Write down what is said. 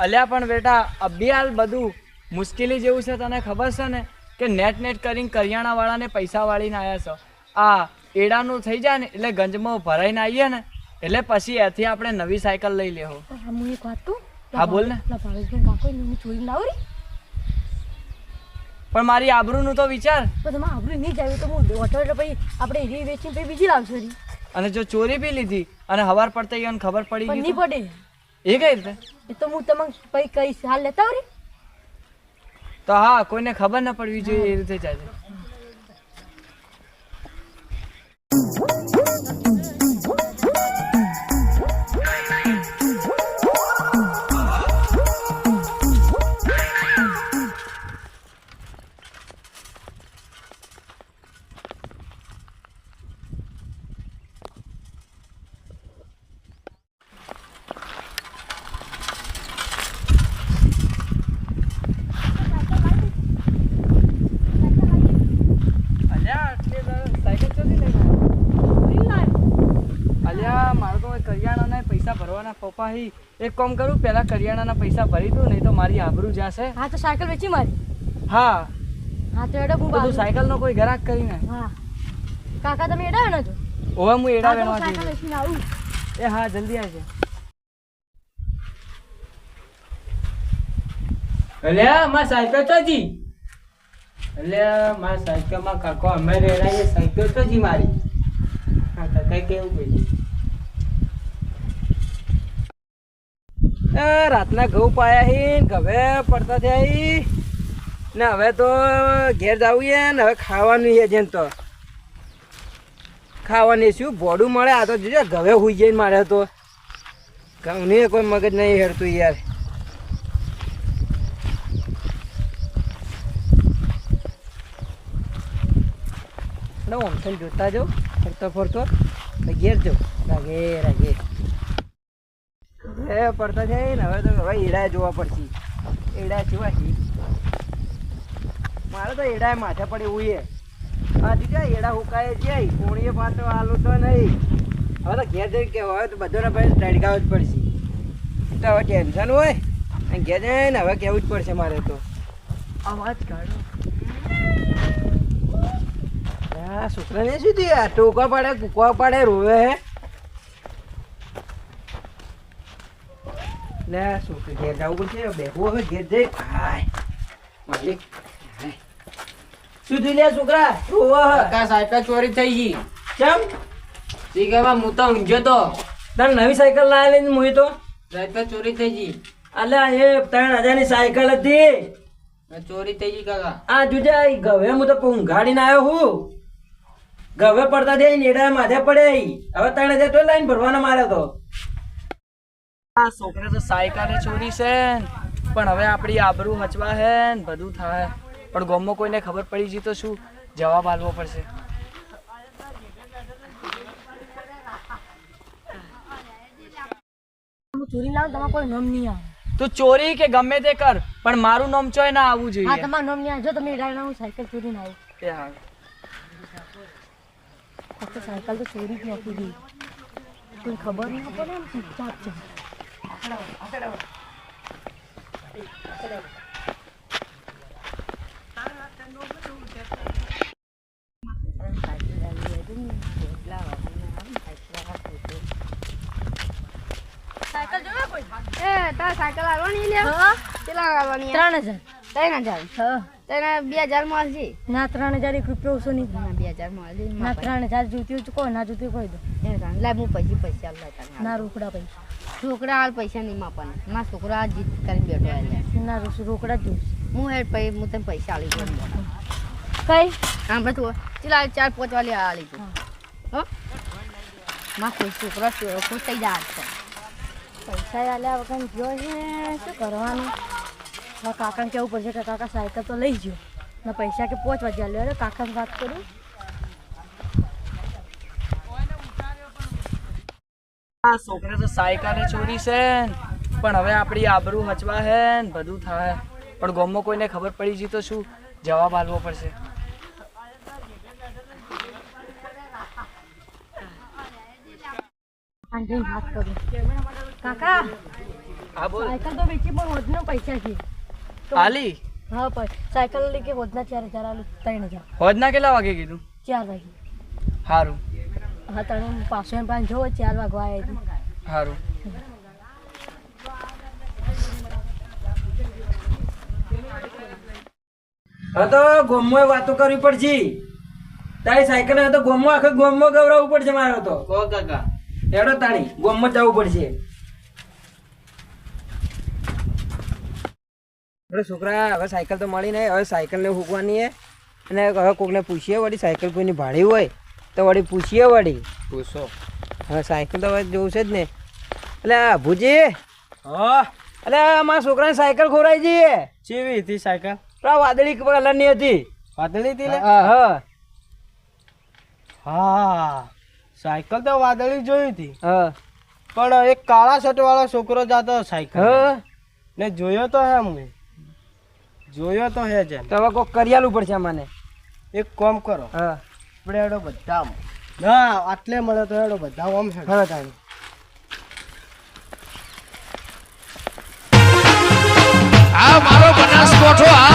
અલ્યા પણ બેટા અભી હાલ બધું મુશ્કેલી જેવું છે, તને ખબર છે ને કે નેટ કરીને કરિયાણાવાળાને પૈસા વાળીને આવ્યા છો. આ એડાનું થઈ જાય ને એટલે ગંજમાં ભરાઈને આવીએ ને એટલે પછી એથી આપણે નવી સાયકલ લઈ લેવો. હું એક વાત કહું? હા બોલ ને. ચોરી ના આવડી પણ મારી આબરૂનું તો વિચાર. પણ તમારે આબરૂ નહીં જાય તો હું ઓટો એટલે પછી આપણે એરી વેચીને પછી બીજી લાવશો રી. અને જો ચોરી બી લીધી અને હવાર પડતા એને ખબર પડી પણ નહીં પડે. એ કઈ રીતે? એ તો હું તમને પછી કઈ હાલ લેતા આવરી. તો હા, કોઈને ખબર ના પડવી જોઈએ એ રીતે ચાલે. પપ્પા એક કામ કરું, પેલા કરિયાણાના પૈસા ભરી દઉં, નહીં તો મારી આબરૂ જશે. હા તો સાયકલ વેચી મારી. હા હા તો એડો હું બધું સાયકલ નો કોઈ ગ્રાહક કરીને. હા કાકા તમે એડા ને જો. ઓવે હું એડા વેણવા સાયકલ વેચીને આવું. એ હા જલ્દી આવજે. અલ્યા માર સાયકલ તો જી. અલ્યા માર સાયકલ માં કાકો અમે રેડાઈએ સાયકલ તો જી મારી. હા કાકા કેવું બોલી? રાતના ઘઉં પાયા હી, ઘવે પડતા થયા ને હવે તો ઘેર જવું ને હવે ખાવાનું છે જેમ તો ખાવાની શું ભોડું મળે. આ તો જોજે ઘવે હુઈ જઈને મારે તો ઘઉંની કોઈ મગજ નહીં હેરતું યાર. ઓમ થઈને જોતા જાઉં ફરતો ફરતો ઘેર જાઉં. રાગે રાગે એ પડતા છે ને હવે તો હવે એડા જોવા પડશે. એડા જોવા છે મારે તો એડા માથે પડે એવું એ. હા દીધા એડા હુકાય છે કોણીએ પાછો આલું તો નહીં. હવે તો ઘેર જઈને કેવું હવે તો બધોને ભાઈ તડકાવ જ પડશે. તો હવે ટેન્શન હોય અને ઘેર જઈને હવે કહેવું જ પડશે મારે તો. અવાજ કાઢો. હા છોકરાને શું થયું? ટોકા પાડે કૂકવા પાડે રોવે હે. લે છોકરી ઘેર જવું પડશે. બેહવું હવે ઘેર જઈ. માલિક શું થયું લે છોકરા? સાયકલ ચોરી થઈ ગઈ. કેમ? શીખેમાં હું તો ઊંઘ્યો તો. તારે નવી સાયકલ લાવી લઈને મુઈ તો સાયકલ ચોરી થઈ ગઈ. અલ્યા એ 3000 ની સાયકલ હતી. ચોરી થઈ ગઈ કાકા. આ જોજે ગવે હું તો ઊંઘાડીને આવ્યો હું. ગવે પડતા દે નેડા માથે પડે. હવે 3000 તો લાઈન ભરવાના મારે તો. આ છોકરે તો સાયકલ ચોરી છે પણ હવે આપણી આબરૂ હચવા હે ને બધું થાય. પણ ગામમાં કોઈને ખબર પડી ગઈ તો શું જવાબ આપવો પડશે. ચોરી લાવ તમારે કોઈ નામ નહીં આવે. તું ચોરી કે ગમે તે કર પણ મારું નામ ચોય ના આવવું જોઈએ. હા તમારું નામ નહીં આવે. જો તમે એડા ના હું સાયકલ ચોરીને આવું. એ હા ફક્ત સાયકલ તો ચોરી જ નહોતી ગઈ. કોઈ ખબર ના પડે ને ચૂપચાપ છે. સાયકલ જોવે કોઈ? એ તાર સાયકલ આવવાની લે. હા કેટલા આવવાની? 3000. 3000. હા તને 2000 માં આવશે. ના 3000 એક રૂપિયો ઓછો નહીં. ના 2000 માં આવશે. ના 3000 જોઈતી હોય તો કોઈ ના જોઈતી હોય તો લે હું પૈસા આલ ના રોકડા પૈસા. છોકરા હાલ પૈસા નહીં માપવાના. મારા છોકરા આ જીત કરીને બેઠો એટલે ના રોકડા જ જોઈશે. હું હેડ પછી હું તને પૈસા આલી દઉં. કઈ આમ બધું ચલા 4-5 વાળી આલી દઉં. હો મારા કોઈ છોકરા ખુશ થઈ જાય છે. પૈસા આલ્યા વગર જો છે શું કરવાનું? મારા કાકાને કહેવું પડશે કે કાકા સાયકલ તો લઈ ગયો ને પૈસા કે 5 વાગ્યા લે. અરે કાકાને વાત કરું. આ છોકરે તો સાયકલ ચોરી છે પણ હવે આપણી આબરૂ હચવા હે ને બધું થાય. પણ ગામમાં કોઈને ખબર પડી ગઈ તો શું જવાબ આપવો પડશે. વાત કરું. કાકા હા બોલ સાયકલ તો વેચી પણ હોદના પૈસા છે હાલી હા પણ સાયકલ લઈ કે હોદના 4,000 આલું 3,000 હોજના કેટલા વાગે કીધું 4 વાગે સારું હા તમે પાછો એમ પાસે જોવો 4 વાગવા આવ્યા હતી સારું હા તો ગોમમાં વાતો કરવી પડશે તારી સાયકલ તો ગોમમાં આખો ગોમમાં ગવડાવવું પડશે મારે તો કો કાકા હેડો તાણી ગોમમાં જવું પડશે આપણે છોકરા હવે સાયકલ તો મળી નહીં હવે સાયકલને મૂકવાની છે અને હવે કોકને પૂછીએ વળી સાયકલ કોઈની ભાડી હોય તો વળી પૂછીએ વળી પૂછો હવે સાયકલ તો હવે જોવું છે જ ને એટલે ભુજી હા એટલે મારા છોકરાની સાયકલ ખોરાઈ જઈએ ચેવી હતી સાયકલ પેલા વાદળી કલરની હતી વાદળી હતી હા હા હા સાયકલ તો વાદળી જોઈ હતી હા પણ એક કાળા શર્ટ વાળો છોકરો જાતો સાયકલ હા ને જોયો તો હે હું જોયો તો હે જેમ તો હવે કોક કરિયાલું પડશે મને એક કામ કરો હા આપણે હેડો બધા ના આટલે મળે તો હેડો બધા આમ હેડો હવે તાણી આ મારો બનાસકોઠો આ